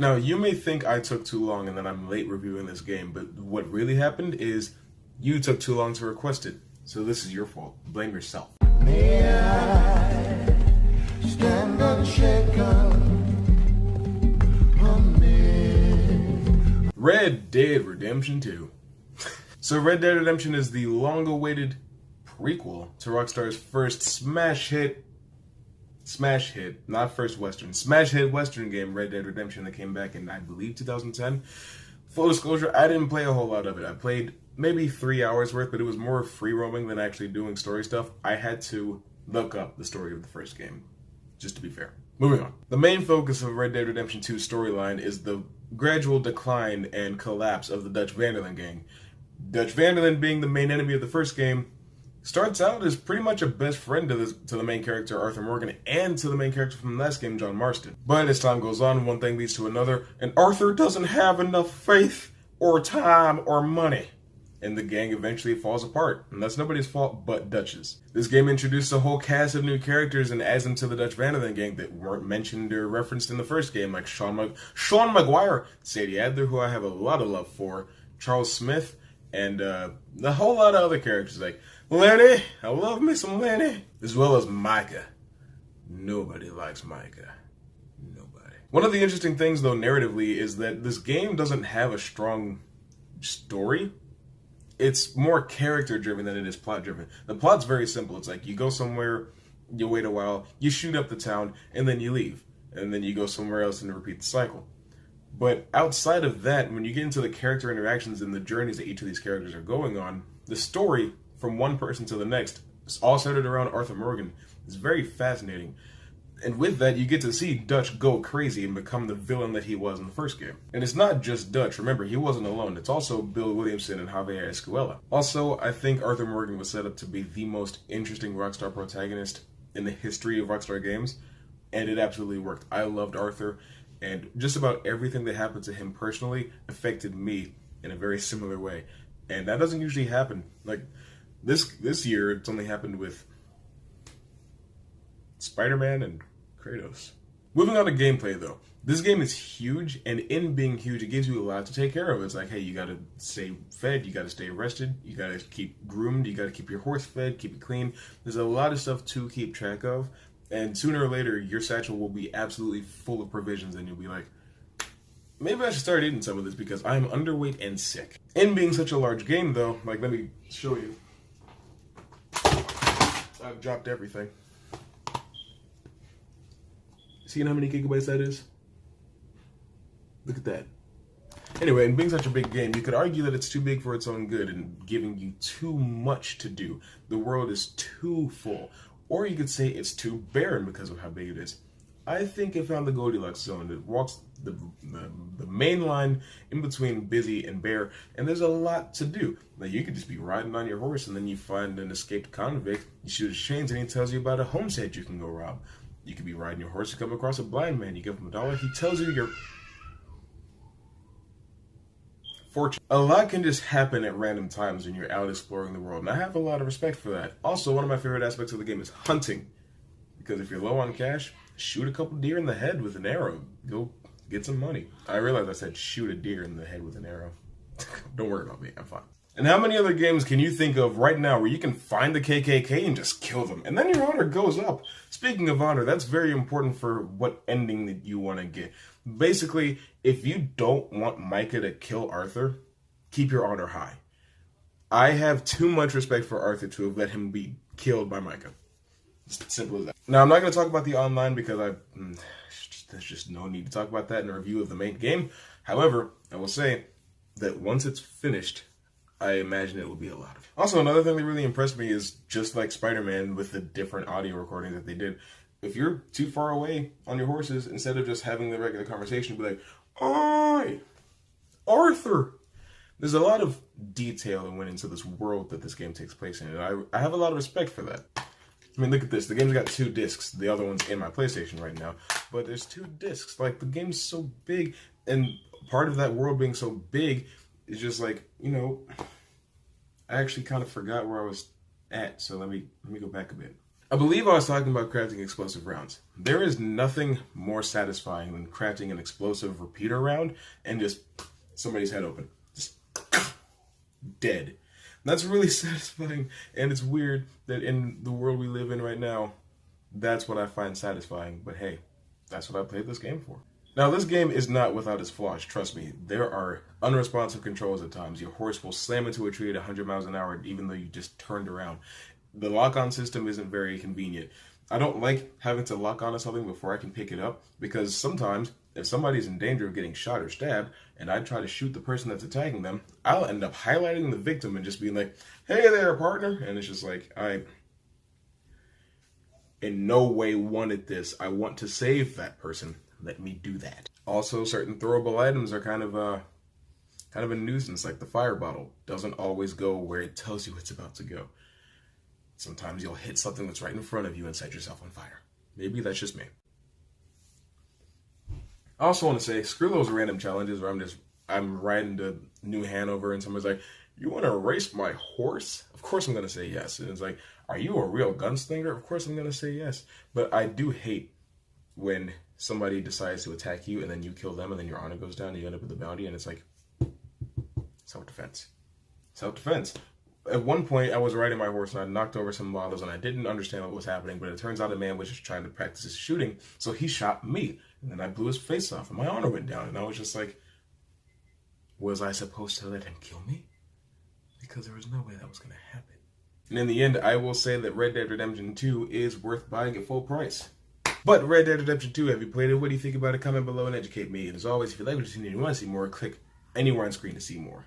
Now, you may think I took too long and that I'm late reviewing this game, but what really happened is you took too long to request it. So this is your fault. Blame yourself. May I stand unshaken amid Red Dead Redemption 2. So Red Dead Redemption is the long-awaited prequel to Rockstar's first smash hit, not first Western, smash hit Western game, Red Dead Redemption, that came back in, I believe, 2010. Full disclosure, I didn't play a whole lot of it. I played maybe 3 hours worth, but it was more free roaming than actually doing story stuff. I had to look up the story of the first game, just to be fair. Moving on. The main focus of Red Dead Redemption 2's storyline is the gradual decline and collapse of the Dutch Van der Linde gang. Dutch Van der Linde, being the main enemy of the first game, starts out as pretty much a best friend to the main character, Arthur Morgan, and to the main character from the last game, John Marston. But as time goes on, one thing leads to another, and Arthur doesn't have enough faith or time or money. And the gang eventually falls apart. And that's nobody's fault but Dutch's. This game introduced a whole cast of new characters and adds them to the Dutch Van der Linde gang that weren't mentioned or referenced in the first game, like Sean Maguire, Sadie Adler, who I have a lot of love for, Charles Smith, and a whole lot of other characters like Lenny, I love me some Lenny, as well as Micah. Nobody likes Micah. Nobody. One of the interesting things, though, narratively, is that this game doesn't have a strong story. It's more character-driven than it is plot-driven. The plot's very simple. It's like you go somewhere, you wait a while, you shoot up the town, and then you leave. And then you go somewhere else and repeat the cycle. But outside of that, when you get into the character interactions and the journeys that each of these characters are going on, the story from one person to the next is all centered around Arthur Morgan. It's very fascinating. And with that, you get to see Dutch go crazy and become the villain that he was in the first game. And it's not just Dutch. Remember, he wasn't alone. It's also Bill Williamson and Javier Escuela. Also, I think Arthur Morgan was set up to be the most interesting Rockstar protagonist in the history of Rockstar games. And it absolutely worked. I loved Arthur. And just about everything that happened to him personally affected me in a very similar way. And that doesn't usually happen. Like, this year, it's only happened with Spider-Man and Kratos. Moving on to gameplay, though. This game is huge, and in being huge, it gives you a lot to take care of. It's like, hey, you gotta stay fed, you gotta stay rested, you gotta keep groomed, you gotta keep your horse fed, keep it clean. There's a lot of stuff to keep track of, and sooner or later, your satchel will be absolutely full of provisions, and you'll be like, maybe I should start eating some of this because I'm underweight and sick. In being such a large game, though, like, let me show you. I've dropped everything. See how many gigabytes that is? Look at that. Anyway, in being such a big game, you could argue that it's too big for its own good and giving you too much to do. The world is too full. Or you could say it's too barren because of how big it is. I think it found the Goldilocks zone. It walks the main line in between busy and bare, and there's a lot to do. Like, you could just be riding on your horse and then you find an escaped convict, you shoot his chains, and he tells you about a homestead you can go rob. You could be riding your horse, you come across a blind man, you give him $1, he tells you your fortune. A lot can just happen at random times when you're out exploring the world, and I have a lot of respect for that. Also, one of my favorite aspects of the game is hunting. Because if you're low on cash, shoot a couple deer in the head with an arrow. Go get some money. I realized I said shoot a deer in the head with an arrow. Don't worry about me, I'm fine. And how many other games can you think of right now where you can find the KKK and just kill them, and then your honor goes up? Speaking of honor, that's very important for what ending that you want to get. Basically, if you don't want Micah to kill Arthur, keep your honor high. I have too much respect for Arthur to have let him be killed by Micah. It's simple as that. Now, I'm not going to talk about the online because there's just no need to talk about that in a review of the main game. However, I will say that once it's finished, I imagine it will be a lot of fun. Also, another thing that really impressed me is just like Spider-Man with the different audio recordings that they did. If you're too far away on your horses, instead of just having the regular conversation, be like, "Oi, Arthur." There's a lot of detail that went into this world that this game takes place in, and I have a lot of respect for that. I mean, look at this. The game's got 2 discs. The other one's in my PlayStation right now. But there's 2 discs. Like, the game's so big, and part of that world being so big is just like, you know, I actually kind of forgot where I was at, so let me go back a bit. I believe I was talking about crafting explosive rounds. There is nothing more satisfying than crafting an explosive repeater round and just somebody's head open. Just dead. That's really satisfying, and it's weird that in the world we live in right now, that's what I find satisfying. But hey, that's what I played this game for. Now, this game is not without its flaws, trust me. There are unresponsive controls at times. Your horse will slam into a tree at 100 miles an hour even though you just turned around. The lock-on system isn't very convenient. I don't like having to lock onto something before I can pick it up, because sometimes if somebody's in danger of getting shot or stabbed and I try to shoot the person that's attacking them, I'll end up highlighting the victim and just being like, hey there, partner. And it's just like, I in no way wanted this. I want to save that person. Let me do that. Also, certain throwable items are kind of a nuisance, like the fire bottle doesn't always go where it tells you it's about to go. Sometimes you'll hit something that's right in front of you and set yourself on fire. Maybe that's just me. I also want to say, screw those random challenges where I'm riding to New Hanover and someone's like, you want to race my horse? Of course I'm going to say yes. And it's like, are you a real gunslinger? Of course I'm going to say yes. But I do hate when somebody decides to attack you and then you kill them and then your honor goes down and you end up with a bounty and it's like, self-defense. Self-defense. At one point, I was riding my horse and I knocked over some models and I didn't understand what was happening, but it turns out a man was just trying to practice his shooting, so he shot me. And then I blew his face off and my honor went down. And I was just like, was I supposed to let him kill me? Because there was no way that was going to happen. And in the end, I will say that Red Dead Redemption 2 is worth buying at full price. But Red Dead Redemption 2, have you played it? What do you think about it? Comment below and educate me. And as always, if you like what you've seen and you want to see more, click anywhere on screen to see more.